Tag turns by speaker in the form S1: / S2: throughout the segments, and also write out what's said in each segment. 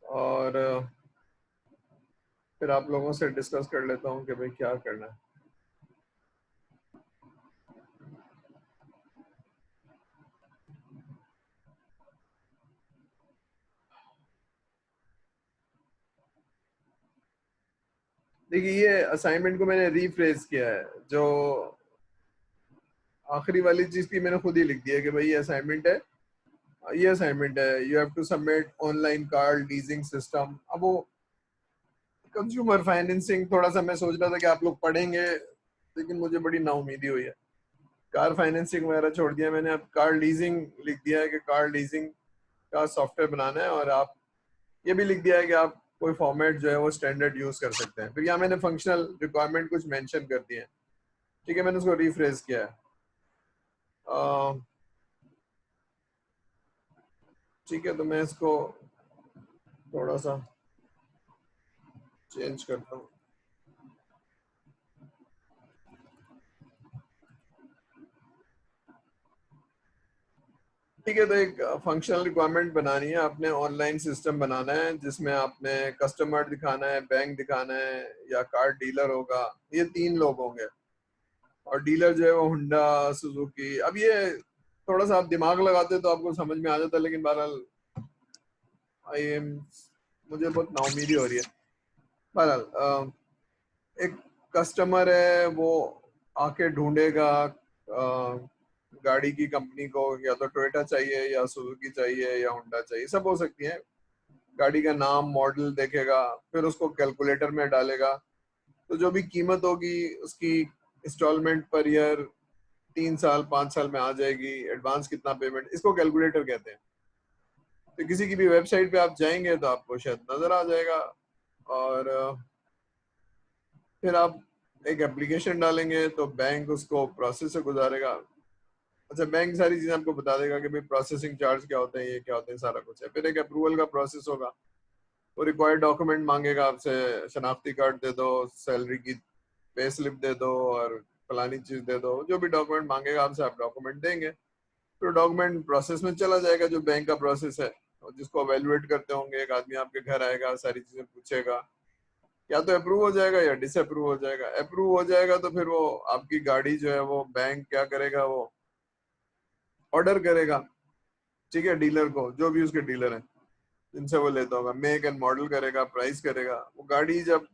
S1: और फिर आप लोगों से डिस्कस कर लेता हूँ कि भाई क्या करना है। देखिए, ये असाइनमेंट को मैंने रीफ्रेज किया है। जो आखिरी वाली चीज थी मैंने खुद ही लिख दिया कि भाई ये असाइनमेंट है, ये असाइनमेंट है, you have to submit online car leasing system. अब वो कंज्यूमर फाइनेंसिंग थोड़ा सा मैं सोच रहा था कि आप लोग पढ़ेंगे, लेकिन मुझे बड़ी नाउमीदी हुई है। कार फाइनेंसिंग वगैरह छोड़ दिया मैंने, अब कार लीजिंग लिख दिया है कि कार लीजिंग का सॉफ्टवेयर बनाना है। और आप ये भी लिख दिया है कि आप कोई फॉर्मेट जो है वो स्टैंडर्ड यूज कर सकते हैं। फिर यहाँ मैंने फंक्शनल रिक्वायरमेंट कुछ मेंशन कर दिए हैं। ठीक है, मैंने उसको रिफ्रेश किया है। ठीक है, तो मैं इसको थोड़ा सा चेंज करता हूँ। ठीक है, तो एक फंक्शनल रिक्वायरमेंट बनानी है आपने। ऑनलाइन सिस्टम बनाना है जिसमें आपने कस्टमर दिखाना है, बैंक दिखाना है, या कार डीलर होगा। ये तीन लोग होंगे। और डीलर जो है वो हुंडा, सुजुकी। अब ये थोड़ा सा आप दिमाग लगाते तो आपको समझ में आ जाता, लेकिन बहरहाल आई एम मुझे बहुत नाउमीदी हो रही है। बहरहाल एक कस्टमर है, वो आके ढूंढेगा गाड़ी की कंपनी को, या तो टोयोटा चाहिए या सुजुकी चाहिए या होंडा चाहिए, सब हो सकती है। गाड़ी का नाम, मॉडल देखेगा, फिर उसको कैलकुलेटर में डालेगा। तो जो भी कीमत होगी उसकी इंस्टॉलमेंट पर ईयर 3 साल 5 साल में आ जाएगी। एडवांस कितना पेमेंट, इसको कैलकुलेटर कहते हैं। तो किसी की भी वेबसाइट पे आप जाएंगे तो आपको शायद नजर आ जाएगा। और फिर आप एक एप्लीकेशन डालेंगे तो बैंक उसको प्रोसेस से गुजारेगा। अच्छा, बैंक सारी चीजें आपको बता देगा कि भाई प्रोसेसिंग चार्ज क्या होते हैं, ये क्या होते हैं, सारा कुछ है। फिर एक अप्रूवल का प्रोसेस होगा। वो रिक्वायर्ड डॉक्यूमेंट मांगेगा आपसे, शनाख्ती कार्ड दे दो, सैलरी की पे स्लिप दे दो, और फलानी चीज दे दो। जो भी डॉक्यूमेंट मांगेगा आपसे, आप डॉक्यूमेंट देंगे। फिर डॉक्यूमेंट प्रोसेस में चला जाएगा, जो बैंक का प्रोसेस है, और जिसको अवेलुएट करते होंगे। एक आदमी आपके घर आएगा, सारी चीजें पूछेगा, या तो अप्रूव हो जाएगा या डिसअप्रूव हो जाएगा। अप्रूव हो जाएगा तो फिर वो आपकी गाड़ी जो है वो बैंक क्या करेगा, वो ऑर्डर करेगा। ठीक है, डीलर को, जो भी उसके डीलर हैं जिनसे वो लेता होगा, मेक एंड मॉडल करेगा, प्राइस करेगा। वो गाड़ी जब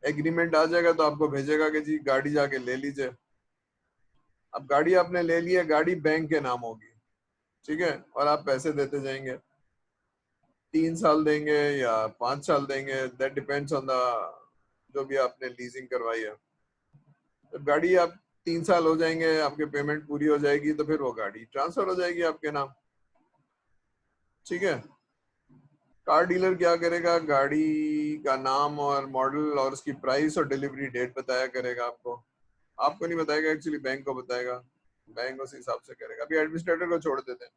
S1: एग्रीमेंट आ जाएगा तो आपको भेजेगा कि जी गाड़ी जाके ले लीजिए। अब गाड़ी आपने ले ली है, गाड़ी बैंक के नाम होगी। ठीक है, और आप पैसे देते जाएंगे। 3 साल देंगे या 5 साल देंगे, दैट डिपेंड्स ऑन द जो भी आपने लीजिंग करवाई है। जब गाड़ी आप 3 साल हो जाएंगे, आपके पेमेंट पूरी हो जाएगी, तो फिर वो गाड़ी ट्रांसफर हो जाएगी आपके नाम। ठीक है, कार डीलर क्या करेगा, गाड़ी का नाम और मॉडल और उसकी प्राइस और डिलीवरी डेट बताया करेगा आपको। आपको नहीं बताएगा एक्चुअली, बैंक को बताएगा। बैंक उस हिसाब से करेगा। अभी एडमिनिस्ट्रेटर को छोड़ देते हैं।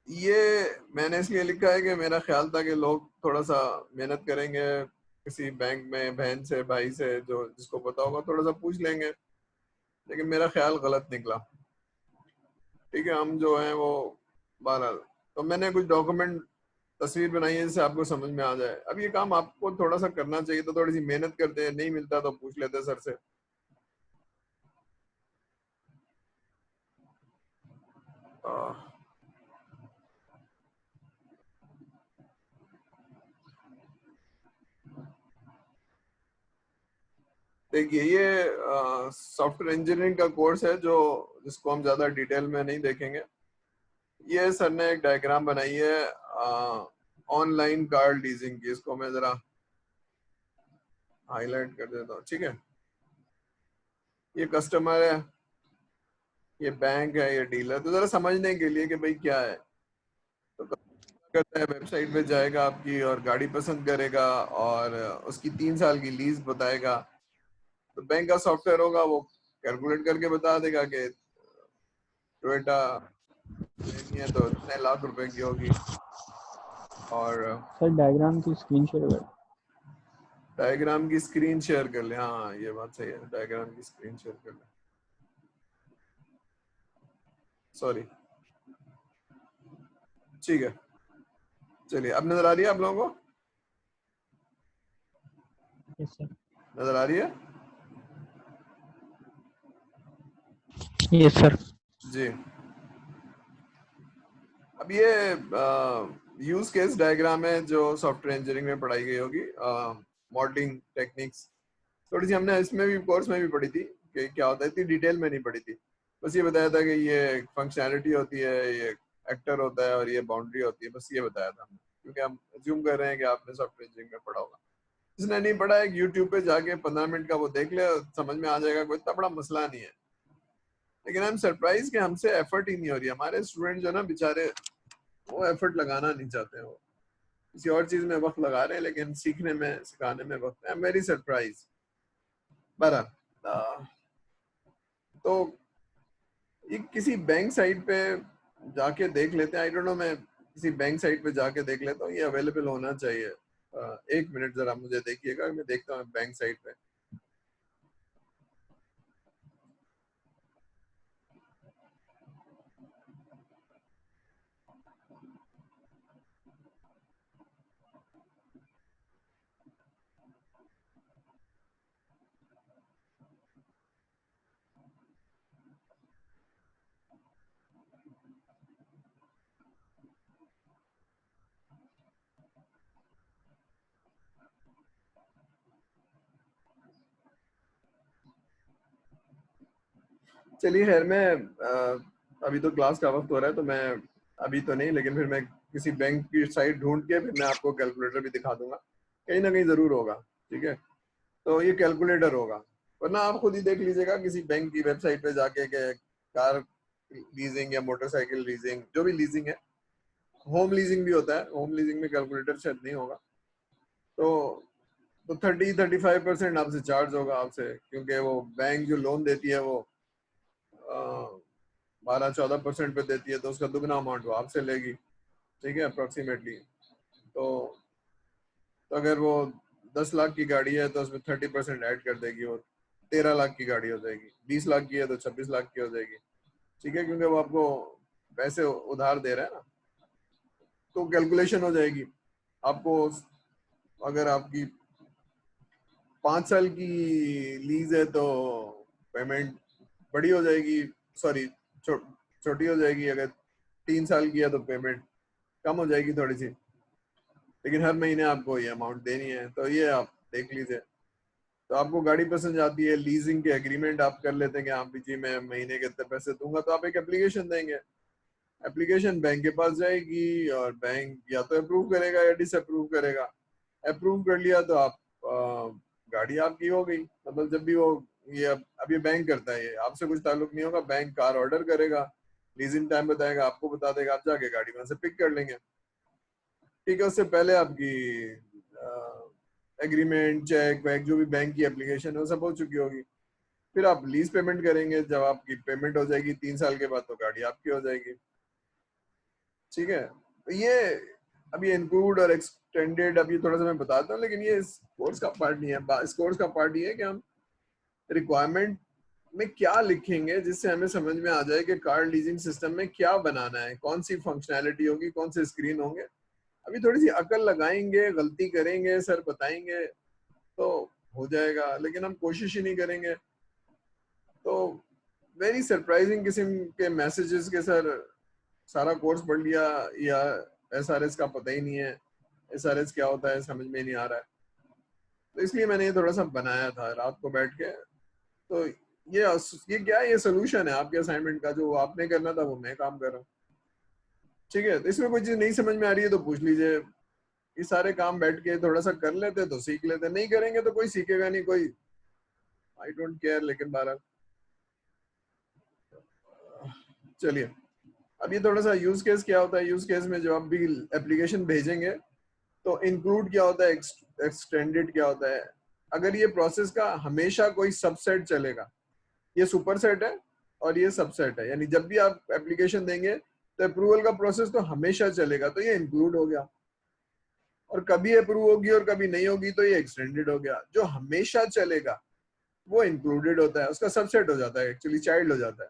S1: ये मैंने इसलिए लिखा है कि मेरा ख्याल था कि लोग थोड़ा सा मेहनत करेंगे, किसी बैंक में बहन से, भाई से, जो जिसको पता होगा थोड़ा सा पूछ लेंगे। लेकिन मेरा ख्याल गलत निकला। ठीक है, हम जो है वो 12। तो मैंने कुछ डॉक्यूमेंट, तस्वीर बनाई है जिससे आपको समझ में आ जाए। अब ये काम आपको थोड़ा सा करना चाहिए, तो थोड़ी सी मेहनत करते हैं, नहीं मिलता तो पूछ लेते हैं सर से। आ, देखिए, ये सॉफ्टवेयर इंजीनियरिंग का कोर्स है, जो जिसको हम ज्यादा डिटेल में नहीं देखेंगे। ये सर ने एक डायग्राम बनाई है ऑनलाइन कार लीजिंग की। इसको मैं जरा हाईलाइट कर देता हूँ। ठीक है, ये कस्टमर है, ये बैंक है, ये डीलर। तो जरा समझने के लिए कि भाई क्या है, तो करता है, वेबसाइट पे जाएगा आपकी और गाड़ी पसंद करेगा, और उसकी 3 साल की लीज बताएगा। तो बैंक का सॉफ्टवेयर होगा, वो कैलकुलेट करके बता देगा कि टोयोटा लेनी है तो इतने लाख रुपए की होगी। और
S2: सर डायग्राम की स्क्रीन शेयर कर।
S1: डायग्राम की स्क्रीन शेयर कर ले। हाँ, ये बात सही है, डायग्राम की स्क्रीन शेयर कर ले। सॉरी। ठीक है, चलिए, अब नजर आ रही है आप लोगों को?
S2: Yes sir.
S1: नजर आ रही है?
S2: Yes sir.
S1: जी। अब ये यूज केस डायग्राम है जो सॉफ्टवेयर इंजीनियरिंग में पढ़ाई गई होगी, मॉडलिंग टेक्निक्स। थोड़ी सी हमने इसमें भी कोर्स में भी पढ़ी थी कि क्या होता है, इतनी डिटेल में नहीं पढ़ी थी। बस ये बताया था कि ये फंक्शनैलिटी होती है, ये एक्टर होता है और ये बाउंड्री होती है, बस ये बताया था हमने, क्योंकि हम अज्यूम कर रहे हैं कि आपने सॉफ्टवेयर इंजीनियरिंग में पढ़ा होगा। जिसने नहीं पढ़ा है यूट्यूब पे जाके 15 मिनट का वो देख ले, समझ में आ जाएगा, कोई इतना बड़ा मसला नहीं है। लेकिन आई एम सरप्राइज कि हमसे एफर्ट ही नहीं हो रही। हमारे स्टूडेंट जो ना बेचारे, वो एफर्ट लगाना नहीं चाहते, वो किसी और चीज में वक्त लगा रहे हैं, लेकिन सीखने में सिखाने में वक्त। I am very surprise. बहरहाल, तो ये किसी बैंक साइट पे जाके देख लेते हैं। आई डोंट नो, मैं किसी बैंक साइट पे जाके देख लेता हूँ, ये अवेलेबल होना चाहिए। 1 मिनट जरा मुझे देखिएगा, मैं देखता हूँ बैंक साइट पे। चलिए खैर, मैं अभी तो क्लास का वक्त हो रहा है, तो मैं अभी तो नहीं, लेकिन फिर मैं किसी बैंक की साइट ढूंढ के फिर मैं आपको कैलकुलेटर भी दिखा दूंगा, कहीं ना कहीं जरूर होगा। ठीक है, तो ये कैलकुलेटर होगा, वरना आप खुद ही देख लीजिएगा किसी बैंक की वेबसाइट पे जाके के कार लीजिंग या मोटरसाइकिल लीजिंग, जो भी लीजिंग है। होम लीजिंग भी होता है, होम लीजिंग में कैलकुलेटर शायद नहीं होगा। तो 30-35% आपसे चार्ज होगा आपसे, क्योंकि वो बैंक जो लोन देती है वो 12-14% पे देती है, तो उसका दुगना अमाउंट वो आपसे लेगी। ठीक है, अप्रोक्सीमेटली। तो अगर वो 10 लाख की गाड़ी है तो उसमें 30% ऐड कर देगी, वो 13 लाख की गाड़ी हो जाएगी। 20 लाख की है तो 26 लाख की हो जाएगी। ठीक है, क्योंकि वो आपको पैसे उधार दे रहा है ना, तो कैलकुलेशन हो जाएगी आपको। अगर आपकी 5 साल की लीज है तो पेमेंट बड़ी हो जाएगी, सॉरी छोटी हो जाएगी। अगर 3 साल की है तो पेमेंट कम हो जाएगी थोड़ी सी, लेकिन हर महीने आपको ये अमाउंट देनी है। तो ये आप देख लीजिए। तो आपको गाड़ी पसंद आती है, लीजिंग के एग्रीमेंट आप कर लेते हैं कि हाँ जी मैं महीने के इतने पैसे दूंगा, तो आप एक एप्लीकेशन देंगे। एप्लीकेशन बैंक के पास जाएगी और बैंक या तो अप्रूव करेगा या डिसअप्रूव करेगा। अप्रूव कर लिया तो आप गाड़ी आपकी हो गई। मतलब जब भी वो ये अब ये बैंक करता है, ये आपसे कुछ ताल्लुक नहीं होगा। बैंक कार ऑर्डर करेगा, लीजिंग टाइम बताएगा, आपको बता देगा, आप जाके गाड़ी वहां से पिक कर लेंगे। ठीक है, उससे पहले आपकी एग्रीमेंट, चेक वैक, जो भी बैंक की एप्लीकेशन है वो सब हो चुकी होगी। फिर आप लीज पेमेंट करेंगे। जब आपकी पेमेंट हो जाएगी 3 साल के बाद, तो गाड़ी आपकी हो जाएगी। ठीक है, तो ये अब ये इंक्लूड और एक्सटेंडेड अब ये थोड़ा सा मैं बताता हूँ, लेकिन ये इस कोर्स का पार्ट नहीं है। इस कोर्स का पार्ट ये है कि हम रिक्वायरमेंट में क्या लिखेंगे जिससे हमें समझ में आ जाए कि कार लीजिंग सिस्टम में क्या बनाना है, कौन सी फंक्शनैलिटी होगी, कौन से स्क्रीन होंगे। अभी थोड़ी सी अकल लगाएंगे, गलती करेंगे, सर बताएंगे तो हो जाएगा, लेकिन हम कोशिश ही नहीं करेंगे। तो वेरी सरप्राइजिंग किस्म के मैसेजेस के सर सारा कोर्स पढ़ लिया, या एसआरएस का पता ही नहीं है, एसआरएस क्या होता है समझ में नहीं आ रहा है। तो इसलिए मैंने ये थोड़ा सा बनाया था रात को बैठ के। तो ये क्या है, ये सोल्यूशन है आपके असाइनमेंट का। जो आपने करना था वो मैं काम कर रहा हूँ। ठीक है, तो इसमें कोई चीज नहीं समझ में आ रही है तो पूछ लीजिए। ये सारे काम बैठ के थोड़ा सा कर लेते तो सीख लेते, नहीं करेंगे तो कोई सीखेगा नहीं, कोई आई डोंट केयर। लेकिन बहरहाल चलिए, अब ये थोड़ा सा यूज केस क्या होता है। यूज केस में जब आप भी एप्लीकेशन भेजेंगे तो इंक्लूड क्या होता है, एक्सटेंडेड क्या होता है। अगर ये प्रोसेस का हमेशा कोई सबसेट चलेगा, ये सुपरसेट है और ये सबसेट है, यानी जब भी आप एप्लीकेशन देंगे तो अप्रूवल का प्रोसेस तो हमेशा चलेगा, तो ये इंक्लूड हो गया। और कभी अप्रूव होगी और कभी नहीं होगी तो ये एक्सटेंडेड हो गया। जो हमेशा चलेगा वो इंक्लूडेड होता है, उसका सबसेट हो जाता है, एक्चुअली चाइल्ड हो जाता है।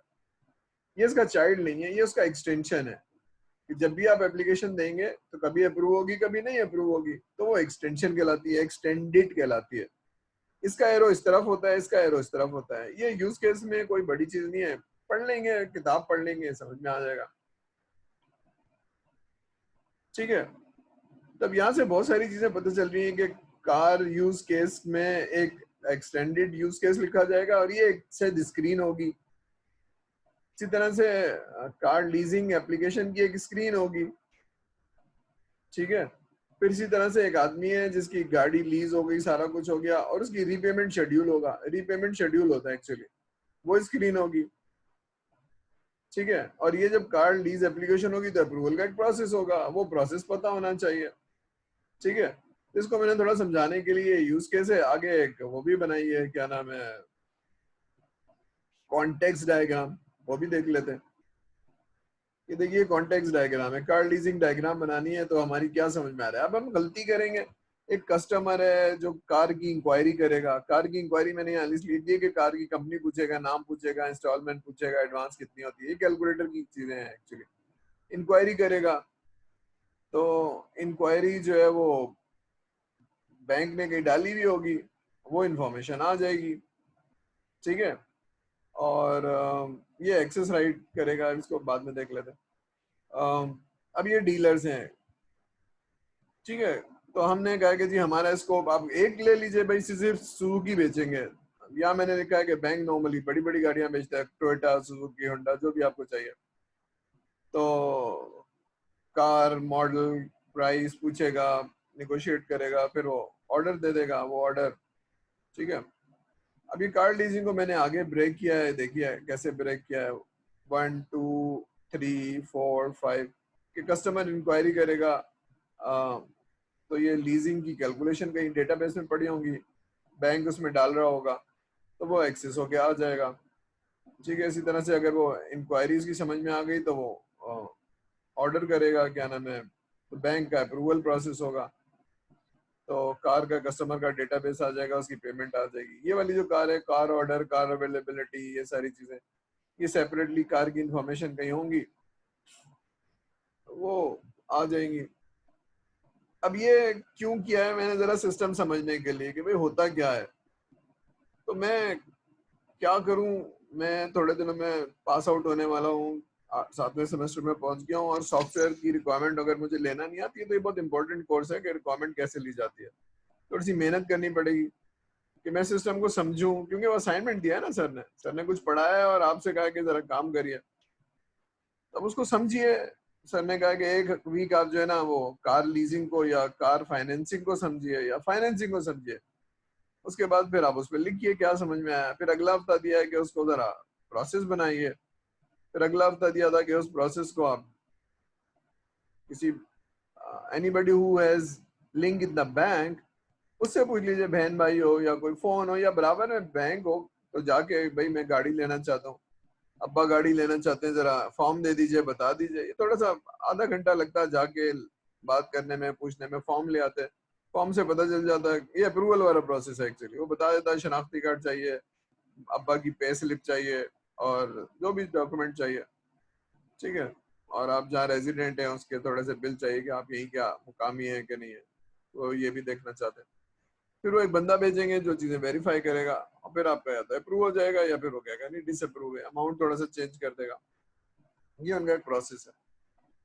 S1: ये इसका चाइल्ड नहीं है, ये उसका एक्सटेंशन है। कि जब भी आप एप्लीकेशन देंगे तो कभी अप्रूव होगी, कभी नहीं अप्रूव होगी, तो वो एक्सटेंशन कहलाती है, एक्सटेंडेड कहलाती है। इसका एरो इस तरफ होता है, इसका एरो इस तरफ होता है। ये यूज केस में कोई बड़ी चीज नहीं है, पढ़ लेंगे, किताब पढ़ लेंगे, समझ में आ जाएगा। ठीक है, तब यहाँ से बहुत सारी चीजें पता चल रही हैं कि कार यूज केस में एक एक्सटेंडेड यूज केस लिखा जाएगा और ये एक शायद स्क्रीन होगी। इसी तरह से कार लीजिंग एप्लीकेशन की एक स्क्रीन होगी। ठीक है, फिर इसी तरह से एक आदमी है जिसकी गाड़ी लीज हो गई, सारा कुछ हो गया, और उसकी रीपेमेंट शेड्यूल होगा, रीपेमेंट शेड्यूल होता है एक्चुअली, वो स्क्रीन होगी। ठीक है, और ये जब कार लीज एप्लीकेशन होगी तो अप्रूवल का एक प्रोसेस होगा, वो प्रोसेस पता होना चाहिए। ठीक है, इसको मैंने थोड़ा समझाने के लिए यूज केस है, आगे एक वो भी बनाई है, क्या नाम है, कॉन्टेक्स्ट डायग्राम, वो भी देख लेते हैं। ये देखिए कॉन्टेक्स्ट डायग्राम है, कार लीजिंग डायग्राम बनानी है तो हमारी क्या समझ में आ रहा है। अब हम गलती करेंगे, एक कस्टमर है जो कार की इंक्वायरी करेगा, कार की इंक्वायरी मैंने यहाँ लिस्ट लिख दी है कि कार की कंपनी पूछेगा, नाम पूछेगा, इंस्टॉलमेंट पूछेगा, एडवांस कितनी होती है, ये कैलकुलेटर की चीजें हैं एक्चुअली। इंक्वायरी करेगा तो इंक्वायरी जो है वो बैंक ने कहीं डाली हुई होगी, वो इंफॉर्मेशन आ जाएगी। ठीक है, और ये एक्सेस राइट करेगा, इसको बाद में देख लेते हैं। अब ये डीलर्स हैं। ठीक है, तो हमने कहा कि जी हमारा स्कोप आप एक ले लीजिए भाई, सिर्फ सुजुकी बेचेंगे। यहाँ मैंने लिखा है कि बैंक नॉर्मली बड़ी बड़ी गाड़ियां बेचता है, टोयोटा, सुजुकी, होंडा, जो भी आपको चाहिए। तो कार मॉडल प्राइस पूछेगा, निगोशिएट करेगा, फिर वो ऑर्डर दे देगा, वो ऑर्डर। ठीक है, अभी कार लीजिंग को मैंने आगे ब्रेक किया है, देखिए कैसे ब्रेक किया है। 1 2 3 4 5 कि कस्टमर इंक्वायरी करेगा, तो ये लीजिंग की कैलकुलेशन कहीं डेटाबेस में पड़ी होंगी, बैंक उसमें डाल रहा होगा, तो वो एक्सेस होके आ जाएगा। ठीक है, इसी तरह से अगर वो इंक्वायरीज की समझ में आ गई तो वो ऑर्डर करेगा, क्या नाम है, तो बैंक का अप्रूवल प्रोसेस होगा, तो कार का कस्टमर का डेटाबेस आ जाएगा, उसकी पेमेंट आ जाएगी। ये वाली जो कार है, कार ऑर्डर, कार अवेलेबिलिटी, ये सारी चीजें ये सेपरेटली कार की इंफॉर्मेशन कहीं होंगी, वो आ जाएंगी। अब ये क्यों किया है मैंने, जरा सिस्टम समझने के लिए कि भाई होता क्या है। तो मैं क्या करूं, मैं थोड़े दिनों में पास आउट होने वाला हूँ, 7वें सेमेस्टर में पहुंच गया हूँ, और सॉफ्टवेयर की रिक्वायरमेंट अगर मुझे लेना नहीं आती है तो ये बहुत इंपॉर्टेंट कोर्स है कि रिक्वायरमेंट कैसे ली जाती है। थोड़ी सी मेहनत करनी पड़ेगी कि मैं सिस्टम को समझूं, क्योंकि वो असाइनमेंट दिया है ना सर ने कुछ पढ़ाया है और आपसे कहा कि जरा काम करिए, तब उसको समझिए। सर ने कहा कि एक वीक आप जो है ना वो कार लीजिंग को या कार फाइनेंसिंग को समझिए या फाइनेंसिंग को समझिए, उसके बाद फिर आप उस पर लिखिए क्या समझ में आया। फिर अगला हफ्ता दिया है कि उसको जरा प्रोसेस बनाइए। फिर अगला हफ्ता दिया था कि उस प्रोसेस को आप किसी anybody who has link in the bank, उससे पूछ लीजिए, बहन भाई हो या कोई फोन हो या बराबर में बैंक हो, तो जाके भाई मैं गाड़ी लेना चाहता हूँ, अब्बा गाड़ी लेना चाहते हैं, जरा फॉर्म दे दीजिए, बता दीजिए। ये थोड़ा सा आधा घंटा लगता है जाके बात करने में, पूछने में, फॉर्म ले आते हैं, फॉर्म से पता चल जाता है। ये अप्रूवल वाला प्रोसेस है एक्चुअली, वो बता देता है शनाख्ती कार्ड चाहिए, अब्बा की पे स्लिप चाहिए, और जो भी डॉक्यूमेंट चाहिए। ठीक है, और आप जहाँ रेजिडेंट हैं उसके थोड़े से बिल चाहिए कि आप यहीं क्या मुकामी है कि नहीं है, तो ये भी देखना चाहते हैं। फिर वो एक बंदा भेजेंगे जो चीजें वेरीफाई करेगा, और फिर आपका या तो अप्रूव हो जाएगा या फिर वो कहेगा नहीं डिसअप्रूव है, अमाउंट थोड़ा सा चेंज कर देगा। ये उनका एक प्रोसेस है,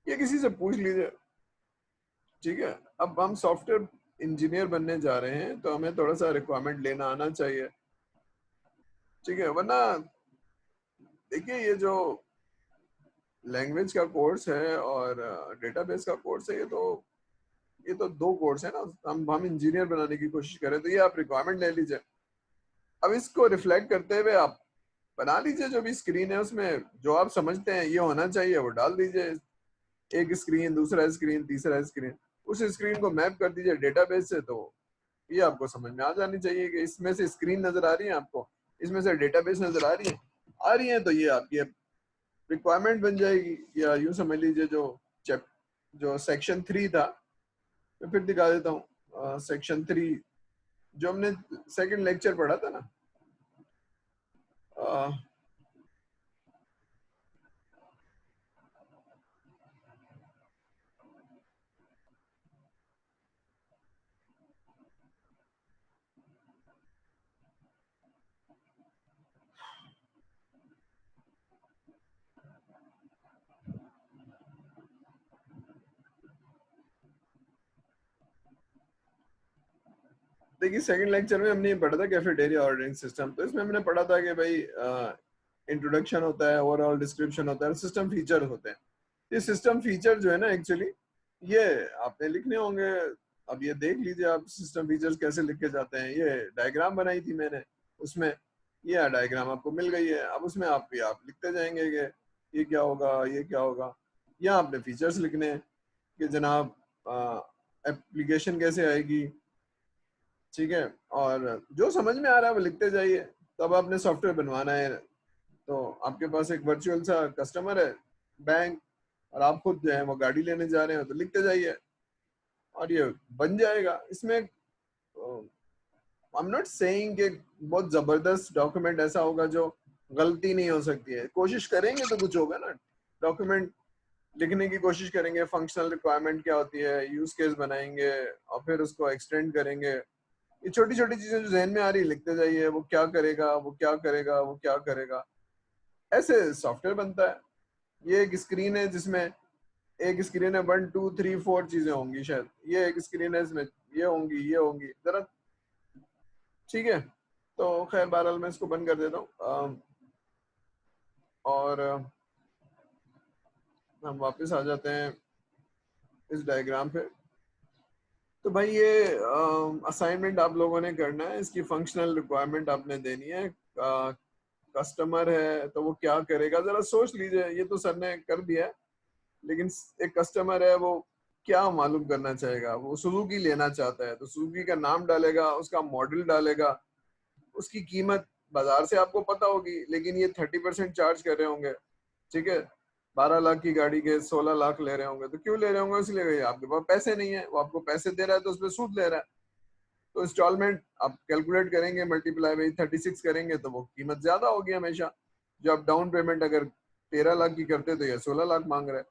S1: ये किसी से पूछ लीजिए। ठीक है, अब हम सॉफ्टवेयर इंजीनियर बनने जा रहे हैं तो हमें थोड़ा सा रिक्वायरमेंट लेना आना चाहिए। ठीक है, वरना देखिए ये जो लैंग्वेज का कोर्स है और डेटाबेस का कोर्स है, ये तो दो कोर्स है ना। हम इंजीनियर बनाने की कोशिश करें तो ये आप रिक्वायरमेंट ले लीजिए, अब इसको रिफ्लेक्ट करते हुए आप बना लीजिए जो भी स्क्रीन है उसमें जो आप समझते हैं ये होना चाहिए वो डाल दीजिए। एक स्क्रीन, दूसरा स्क्रीन, तीसरा स्क्रीन, उस स्क्रीन को मैप कर दीजिए डेटाबेस से, तो ये आपको समझ में आ जानी चाहिए कि इसमें से स्क्रीन नजर आ रही है आपको, इसमें से डेटाबेस नजर आ रही है, तो ये आपकी रिक्वायरमेंट बन जाएगी। या यूं समझ लीजिए जो सेक्शन 3 था, मैं फिर दिखा देता हूँ। सेक्शन 3 जो हमने सेकंड लेक्चर पढ़ा था ना, देखिए सेकंड लेक्चर में हमने ये पढ़ा था कैफेटेरिया ऑर्डरिंग सिस्टम। तो इसमें हमने पढ़ा था कि भाई इंट्रोडक्शन होता है, ओवरऑल डिस्क्रिप्शन होता है, सिस्टम फीचर होते हैं। ये सिस्टम फीचर जो है ना एक्चुअली ये आपने लिखने होंगे। अब ये देख लीजिए आप सिस्टम फीचर्स कैसे लिखे जाते हैं। ये डायग्राम बनाई थी मैंने, उसमें ये डायग्राम आपको मिल गई है। अब उसमें आप लिखते जाएंगे कि ये क्या होगा, ये क्या होगा। यहाँ आपने फीचर्स लिखने हैं कि जनाब एप्लीकेशन कैसे आएगी, ठीक है। और जो समझ में आ रहा है वो लिखते जाइए। तब आपने सॉफ्टवेयर बनवाना है तो आपके पास एक वर्चुअल सा कस्टमर है बैंक, और आप खुद जो है वो गाड़ी लेने जा रहे हो तो लिखते जाइए और ये बन जाएगा। इसमें आई एम नॉट सेइंग कि बहुत जबरदस्त डॉक्यूमेंट ऐसा होगा जो गलती नहीं हो सकती है। कोशिश करेंगे तो कुछ होगा ना। डॉक्यूमेंट लिखने की कोशिश करेंगे, फंक्शनल रिक्वायरमेंट क्या होती है, यूज केस बनाएंगे और फिर उसको एक्सटेंड करेंगे। ये छोटी छोटी चीजें जो जहन में आ रही लिखते जाइए, वो क्या करेगा, वो क्या करेगा, वो क्या करेगा। ऐसे सॉफ्टवेयर बनता है। ये एक स्क्रीन है जिसमें एक स्क्रीन है 1 2 3 4 चीजें होंगी शायद। ये एक स्क्रीन है इसमें ये होंगी, ये होंगी जरा, ठीक है। तो खैर बहरहाल मैं इसको बंद कर देता हूँ और हम वापस आ जाते हैं इस डायग्राम पे। तो भाई ये असाइनमेंट आप लोगों ने करना है। इसकी फंक्शनल रिक्वायरमेंट आपने देनी है। कस्टमर है तो वो क्या करेगा जरा सोच लीजिए। ये तो सर ने कर दिया है, लेकिन एक कस्टमर है वो क्या मालूम करना चाहेगा। वो सुजुकी लेना चाहता है तो सुजुकी का नाम डालेगा, उसका मॉडल डालेगा, उसकी कीमत बाजार से आपको पता होगी, लेकिन ये 30% चार्ज कर रहे होंगे, ठीक है। 12 लाख की गाड़ी के 16 लाख ले रहे होंगे। तो क्यों ले रहे होंगे? इसलिए भैया आपके पास पैसे नहीं है। वो आपको पैसे दे रहा है तो उस पर सूद ले रहा है। तो इंस्टॉलमेंट आप कैलकुलेट करेंगे, मल्टीप्लाई बाई 36 करेंगे तो वो कीमत ज्यादा होगी हमेशा। जो आप डाउन पेमेंट अगर 13 लाख की करते तो ये 16 लाख मांग रहे हैं।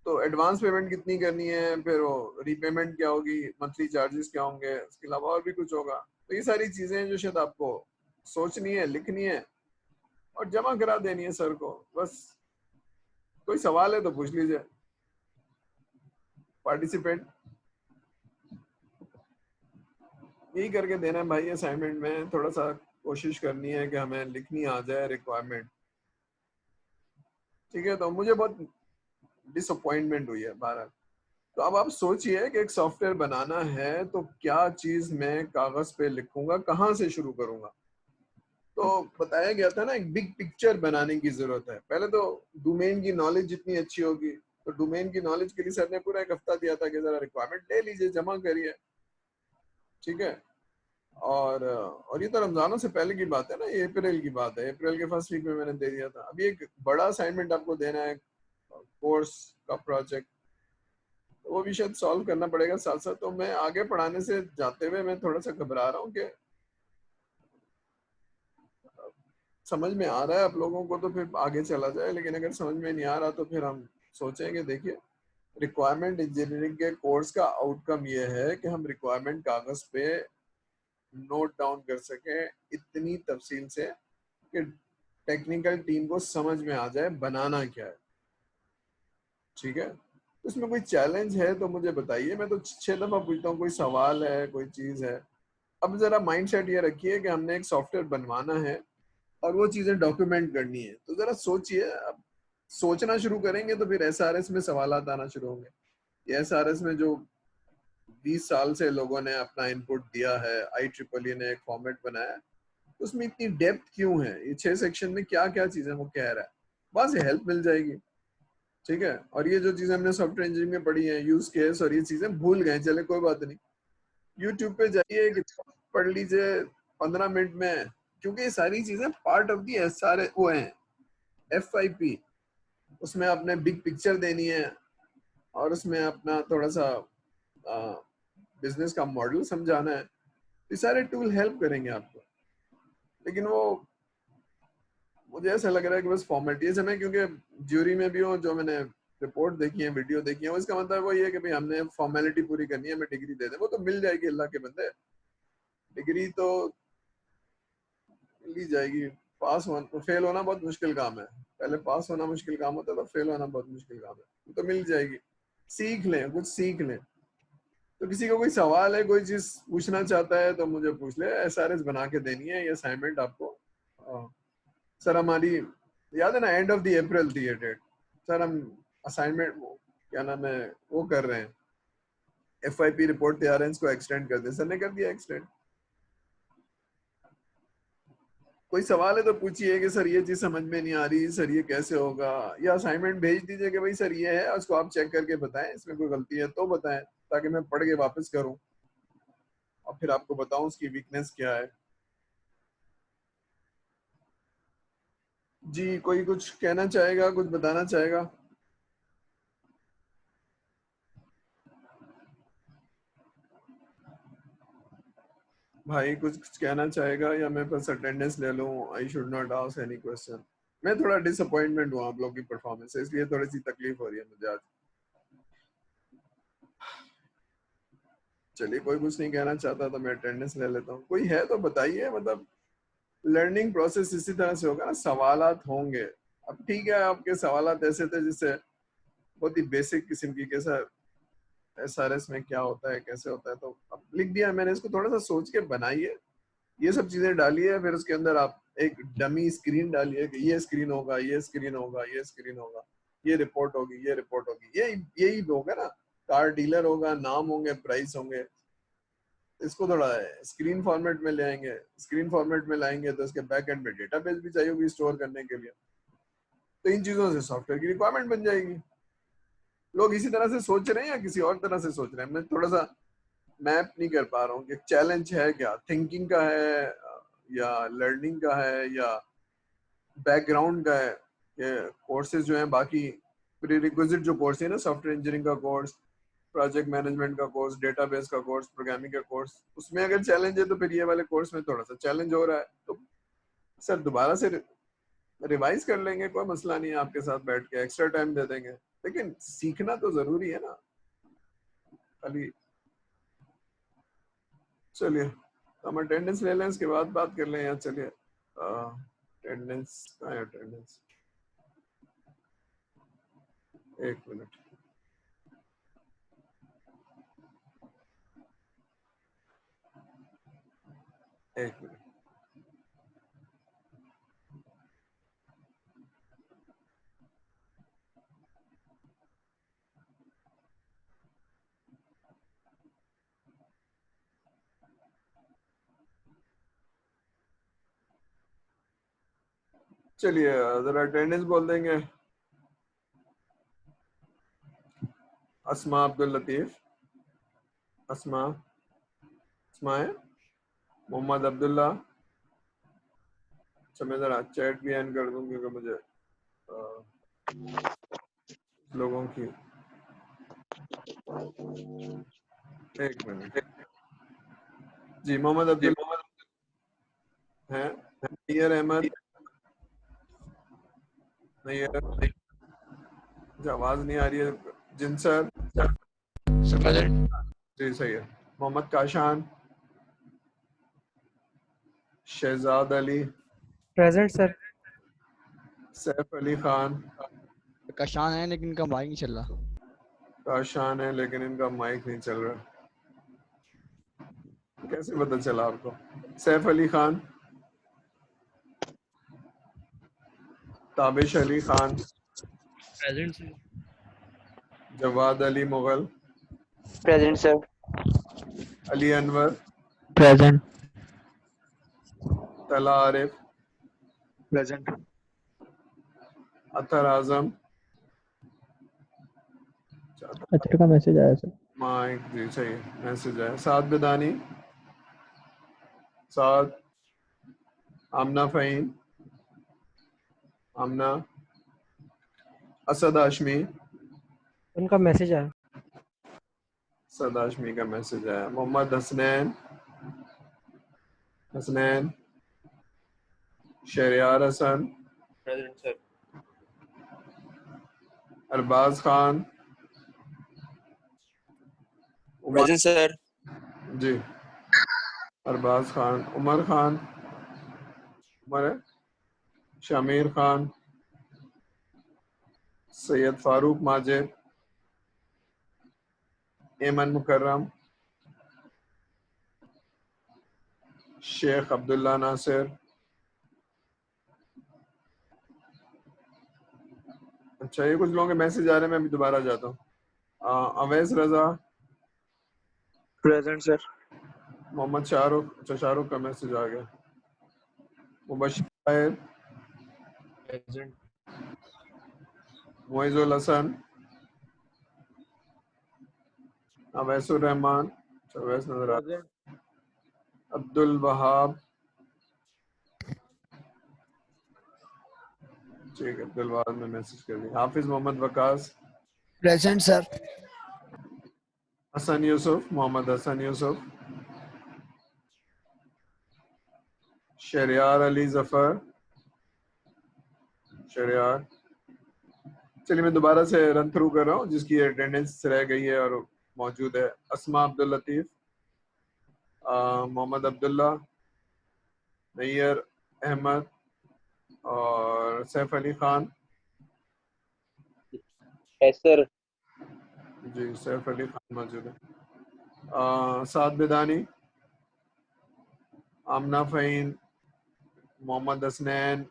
S1: तो एडवांस पेमेंट कितनी करनी है, फिर वो रीपेमेंट क्या होगी, मंथली चार्जेस क्या होंगे, उसके अलावा और भी कुछ होगा। तो ये सारी चीजें हैं जो शायद आपको सोचनी है, लिखनी है और जमा करा देनी है सर को। बस कोई सवाल है तो पूछ लीजिए। पार्टिसिपेंट यही करके देना है भाई। असाइनमेंट में थोड़ा सा कोशिश करनी है कि हमें लिखनी आ जाए रिक्वायरमेंट, ठीक है। तो मुझे बहुत डिसअपॉइंटमेंट हुई है भारत। तो अब आप सोचिए कि एक सॉफ्टवेयर बनाना है तो क्या चीज मैं कागज पे लिखूंगा, कहाँ से शुरू करूंगा। तो बताया गया था ना एक बिग पिक्चर बनाने की जरूरत है। पहले तो डोमेन की नॉलेज जितनी अच्छी होगी, तो डोमेन की नॉलेज के लिए सर ने पूरा एक हफ्ता दिया था कि जरा रिक्वायरमेंट ले लीजिए, जमा करिए, ठीक है। और ये तो रमजानों से पहले की बात है ना, ये अप्रैल की बात है। अप्रैल के फर्स्ट वीक में मैंने दे दिया था। अभी एक बड़ा असाइनमेंट आपको देना है, कोर्स का प्रोजेक्ट, तो वो भी शायद सॉल्व करना पड़ेगा साथ साथ। तो मैं आगे पढ़ाने से जाते हुए मैं थोड़ा सा घबरा रहा हूँ कि समझ में आ रहा है आप लोगों को तो फिर आगे चला जाए, लेकिन अगर समझ में नहीं आ रहा तो फिर हम सोचेंगे। देखिए रिक्वायरमेंट इंजीनियरिंग के कोर्स का आउटकम ये है कि हम रिक्वायरमेंट कागज पे नोट डाउन कर सके इतनी तफसील से कि टेक्निकल टीम को समझ में आ जाए बनाना क्या है, ठीक है। उसमें कोई चैलेंज है तो मुझे बताइए। मैं तो 6 दफा पूछता हूँ, कोई सवाल है, कोई चीज है। अब जरा माइंडसेट ये रखिए कि हमने एक सॉफ्टवेयर बनवाना है और वो चीजें डॉक्यूमेंट करनी है। तो जरा सोचिए। अब सोचना शुरू करेंगे तो फिर एसआरएस में सवालात आना शुरू होंगे। ये एसआरएस में जो 20 साल से लोगों ने अपना इनपुट दिया है, IEEE ने एक फॉर्मेट बनाया है, उसमें इतनी डेप्थ क्यों है? ये 6 सेक्शन में क्या क्या चीजें वो कह रहा है, वहां से हेल्प मिल जाएगी, ठीक है। और ये जो चीजें हमने सॉफ्टवेयर इंजीनियरिंग में पढ़ी है, यूज केस और ये चीजें भूल गए, चले कोई बात नहीं। यूट्यूब पे जाइए, पढ़ लीजिए 15 मिनट में, क्योंकि ये सारी चीजें पार्ट ऑफ दी SR वो हैं, FIP। उसमें आपने बिग पिक्चर देनी है और उसमें अपना थोड़ा सा बिजनेस का मॉडल समझाना है। ये सारे टूल हेल्प करेंगे आपको। लेकिन वो मुझे ऐसा लग रहा है कि बस फॉर्मेलिटीज हमें, क्योंकि ज्यूरी में भी हो, जो मैंने रिपोर्ट देखी है, वीडियो देखी है, इसका मतलब वो ये है कि भाई हमने फॉर्मेलिटी पूरी करनी है, हमें डिग्री दे दें। वो तो मिल जाएगी अल्लाह के बंदे, डिग्री तो ली जाएगी। पास होना, फेल होना बहुत मुश्किल काम है। पहले पास होना मुश्किल काम होता था, फेल होना बहुत मुश्किल काम है। वो तो मिल जाएगी। सीख लें, कुछ सीख लें। तो किसी को कोई सवाल है, कोई चीज पूछना चाहता है तो मुझे पूछ ले। एसआरएस बना के देनी है ये असाइनमेंट आपको। सर हमारी याद है ना, एंड ऑफ द अप्रैल थी ये डेट। सर हम असाइनमेंट क्या नाम है वो कर रहे हैं, एफआईपी रिपोर्ट तैयार है, इसको एक्सटेंड कर दे। सर ने कर दिया एक्सटेंड। कोई सवाल है तो पूछिए कि सर ये चीज समझ में नहीं आ रही, सर ये कैसे होगा, या असाइनमेंट भेज दीजिए कि भाई सर ये है, उसको आप चेक करके बताएं, इसमें कोई गलती है तो बताएं, ताकि मैं पढ़ के वापस करूं और फिर आपको बताऊं उसकी वीकनेस क्या है। जी कोई कुछ कहना चाहेगा, कुछ बताना चाहेगा? भाई कुछ कहना चाहेगा या मैं बस अटेंडेंस ले लूं? I should not ask any question. मैं थोड़ा डिसअपॉइंटमेंट हुआ आप लोग की परफॉर्मेंस से, इसलिए थोड़ी सी तकलीफ हो रही है मुझे आज। चलिए कोई कुछ नहीं कहना चाहता तो मैं अटेंडेंस ले लेता हूँ। कोई है तो बताइए। मतलब लर्निंग प्रोसेस इसी तरह से होगा ना, सवालात होंगे। अब ठीक है, आपके सवालात ऐसे थे जिससे बहुत ही बेसिक किस्म की, कैसा एसआरएस में क्या होता है, कैसे होता है, तो अब लिख दिया मैंने। इसको थोड़ा सा सोच के बनाइए, ये सब चीजें डालिए, फिर उसके अंदर आप एक डमी स्क्रीन डालिए कि ये स्क्रीन होगा, ये स्क्रीन होगा, ये स्क्रीन होगा, ये रिपोर्ट होगी, ये रिपोर्ट होगी, यही होगा ना। कार डीलर होगा, नाम होंगे, प्राइस होंगे। इसको थोड़ा स्क्रीन फॉर्मेट में ले आएंगे। स्क्रीन फॉर्मेट में लाएंगे तो इसके बैक एंड में डेटाबेस भी चाहिए होगी स्टोर करने के लिए। तो इन चीजों से सॉफ्टवेयर की रिक्वायरमेंट बन जाएगी। लोग इसी तरह से सोच रहे हैं या किसी और तरह से सोच रहे हैं? मैं थोड़ा सा मैप नहीं कर पा रहा हूँ कि चैलेंज है क्या, थिंकिंग का है या लर्निंग का है या बैकग्राउंड का है। कि कोर्सेज जो हैं बाकी प्री रिक्विजिट जो कोर्स है ना, सॉफ्टवेयर इंजीनियरिंग का कोर्स, प्रोजेक्ट मैनेजमेंट का कोर्स, डेटाबेस का कोर्स, प्रोग्रामिंग का कोर्स, उसमें अगर चैलेंज है तो फिर ये वाले कोर्स में थोड़ा सा चैलेंज हो रहा है। तो सर दोबारा से रिवाइज कर लेंगे, कोई मसला नहीं है, आपके साथ बैठ के एक्स्ट्रा टाइम दे देंगे। लेकिन सीखना तो जरूरी है ना खाली। चलिए हम अटेंडेंस ले लें, इसके बाद बात कर लें। यार चलिए अटेंडेंस कहाँ है? अटेंडेंस एक मिनट। एक मिनट। चलिए जरा अटेंडेंस बोल देंगे। अस्मा अब्दुल लतीफ, अस्मा, अस्मा है, मोहम्मद अब्दुल्ला। अच्छा मैं जरा चैट भी एंड कर दूं क्योंकि मुझे लोगों की, एक मिनट। जी मोहम्मद अब्दुल हैं, नैयर अहमद, नैयर, मुझे आवाज नहीं आ रही है। जिनसर, जी सही है। Mohammad Kashan, Shahzad Ali,
S2: present sir.
S1: सैफ अली खान।
S3: काशान है लेकिन इनका माइक नहीं चल रहा।
S1: काशान है लेकिन इनका माइक नहीं चल रहा, कैसे पता चला आपको? Saif Ali Khan, Tabish Ali Khan,
S2: present sir.
S1: Jawad Ali Mughal,
S4: present sir.
S1: Ali Anwar,
S2: present.
S1: Talha Arif,
S4: present.
S1: अतर आजम,
S2: अतर का मैसेज आया सर।
S1: माइक जी सही मैसेज है। साद बिदानी, साद, आमना फ़हीम, आमना, असद हाशमी,
S2: उनका मैसेज आया।
S1: असद हाशमी का मैसेज है। Mohammad Hasnain, Hasnain, Shahryar Hasan,
S4: present sir.
S1: Arbaaz Khan,
S4: present sir.
S1: जी अरबाज खान, उमर खान, उमर है, शमीर खान, सैयद फारूक माजिद, एमन मुकर्रम, शेख अब्दुल्ला नासिर। अच्छा, ये कुछ लोगों के मैसेज आ रहे हैं, मैं अभी दोबारा जाता हूँ। अवैस रजा।
S4: Present, sir.
S1: मोहम्मद शाहरुख। अच्छा, शाहरुख का मैसेज आ गया। मुबशिर ताहिर।
S4: Present.
S1: मोइजुल हसन। अवैसुर रहमान। अच्छा, अवैस नजर आ।
S4: Present.
S1: अब्दुल वहाब। ठीक है, अब्दुल वहाब ने मैसेज कर दिया। हाफिज मोहम्मद वकास।
S3: Present sir.
S1: हसन यूसुफ। मोहम्मद हसन यूसुफ। शरियार अली जफर। शरियार। चलिए, मैं दोबारा से रन थ्रू कर रहा हूँ जिसकी अटेंडेंस रह गई है और मौजूद है। अस्मा अब्दुल लतीफ। मोहम्मद अब्दुल्ला। नैयर अहमद और सैफ अली खान।
S4: Yes, sir.
S1: जी, सैफ अली खान मौजूद है। साद बिदानी। आमना फ़हीम। मोहम्मद हसनैन।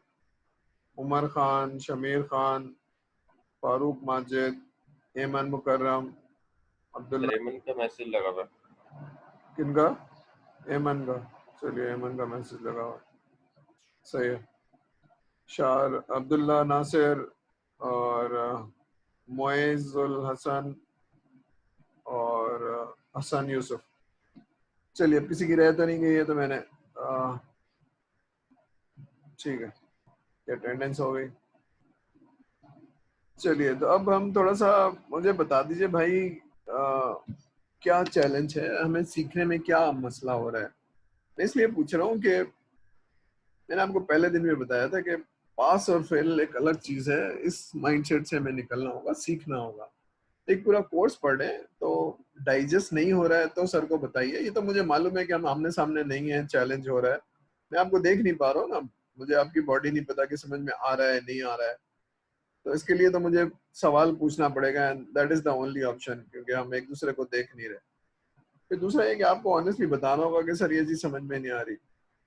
S1: उमर खान। शमीर खान। फारूक माजिद। एमन मुकर्रम। अब्दुल्ला।
S4: रेमन का मैसेज लगा हुआ
S1: किनका? एमन का। चलिए, एमन का मैसेज लगा हुआ। सही है। शार अब्दुल्ला नासिर और मोइजुल हसन और हसन यूसुफ। चलिए, अब किसी की रह तो नहीं गई है, तो मैंने ठीक है, अटेंडेंस हो गई। चलिए, तो अब हम थोड़ा सा, मुझे बता दीजिए भाई, क्या चैलेंज है, हमें सीखने में क्या मसला हो रहा है। मैं इसलिए पूछ रहा हूँ कि मैंने आपको पहले दिन में बताया था कि पास और फेल एक अलग चीज है। इस माइंडसेट से हमें निकलना होगा, सीखना होगा। एक पूरा कोर्स पढ़े तो डाइजेस्ट नहीं हो रहा है तो सर को बताइए। ये तो मुझे मालूम है कि हम आमने सामने नहीं है, चैलेंज हो रहा है, मैं आपको देख नहीं पा रहा हूँ ना, मुझे आपकी बॉडी नहीं पता कि समझ में आ रहा है नहीं आ रहा है। तो इसके लिए तो मुझे सवाल पूछना पड़ेगा, and that is the only option, क्योंकि हम एक दूसरे को देख नहीं रहे। फिर दूसरा ये कि आपको ऑनेस्टली बताना होगा कि सर ये चीज समझ में नहीं आ रही।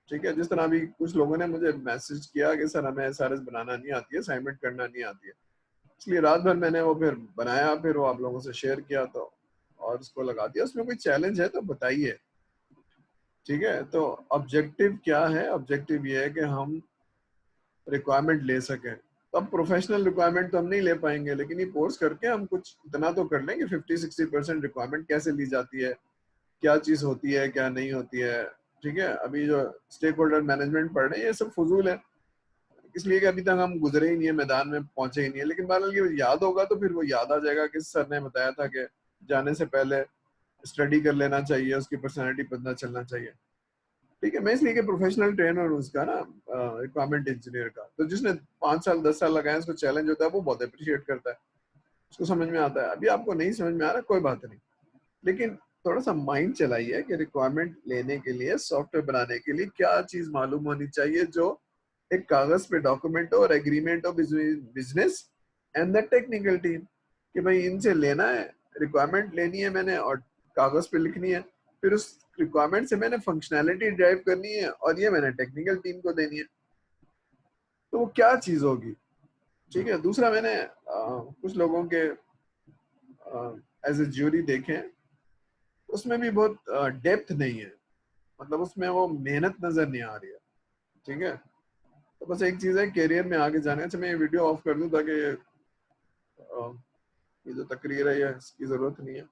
S1: ठीक है, जिस तरह अभी कुछ लोगों ने मुझे मैसेज किया कि सर हमें एसआरएस बनाना नहीं आती है, असाइनमेंट करना नहीं आती है, इसलिए रात भर मैंने वो फिर बनाया, फिर वो आप लोगों से शेयर किया तो और उसको लगा दिया। उसमें कोई चैलेंज है तो बताइए। ठीक है, तो ऑब्जेक्टिव क्या है? ऑब्जेक्टिव ये है कि हम रिक्वायरमेंट ले सकें। तो अब प्रोफेशनल रिक्वायरमेंट तो हम नहीं ले पाएंगे, लेकिन ये कोर्स करके हम कुछ इतना तो कर लेंगे। 50-60% रिक्वायरमेंट कैसे ली जाती है, क्या चीज़ होती है, क्या नहीं होती है। ठीक है, अभी जो स्टेक होल्डर मैनेजमेंट पढ़ रहे हैं ये सब फजूल है, इसलिए कि अभी तक हम गुजरे ही नहीं है, मैदान में पहुंचे ही नहीं है। लेकिन बहरहाल ये याद होगा तो फिर वो याद आ जाएगा कि सर ने बताया था कि जाने से पहले स्टडी कर लेना चाहिए, उसकी पर्सनैलिटी पता चलना चाहिए। ठीक है, मैं इसलिए कि प्रोफेशनल ट्रेनर हूँ उसका ना, रिक्वायरमेंट इंजीनियर का, तो जिसने 5 साल 10 साल लगाए उसको चैलेंज होता है, वो बहुत अप्रिशिएट करता है, उसको समझ में आता है। अभी आपको नहीं समझ में आ रहा, कोई बात नहीं, लेकिन थोड़ा सा माइंड चलाइए कि रिक्वायरमेंट लेने के लिए, सॉफ्टवेयर बनाने के लिए क्या चीज मालूम होनी चाहिए, जो एक कागज पे डॉक्यूमेंट हो और एग्रीमेंट हो business and the technical team, कि भाई इनसे लेना है, रिक्वायरमेंट लेनी है मैंने और कागज पे लिखनी है, फिर उस रिक्वायरमेंट से मैंने फंक्शनैलिटी ड्राइव करनी है और ये मैंने टेक्निकल टीम को देनी है। तो वो क्या चीज होगी? ठीक है, दूसरा मैंने कुछ लोगों के एज ए ज्यूरी देखे, उसमें भी बहुत डेप्थ नहीं है, मतलब उसमें वो मेहनत नजर नहीं आ रही है। ठीक है, तो बस एक चीज है, करियर में आगे जाना है। अच्छा, मैं ये वीडियो ऑफ कर दूं ताकि ये जो तकरीर है ये इसकी जरूरत नहीं है।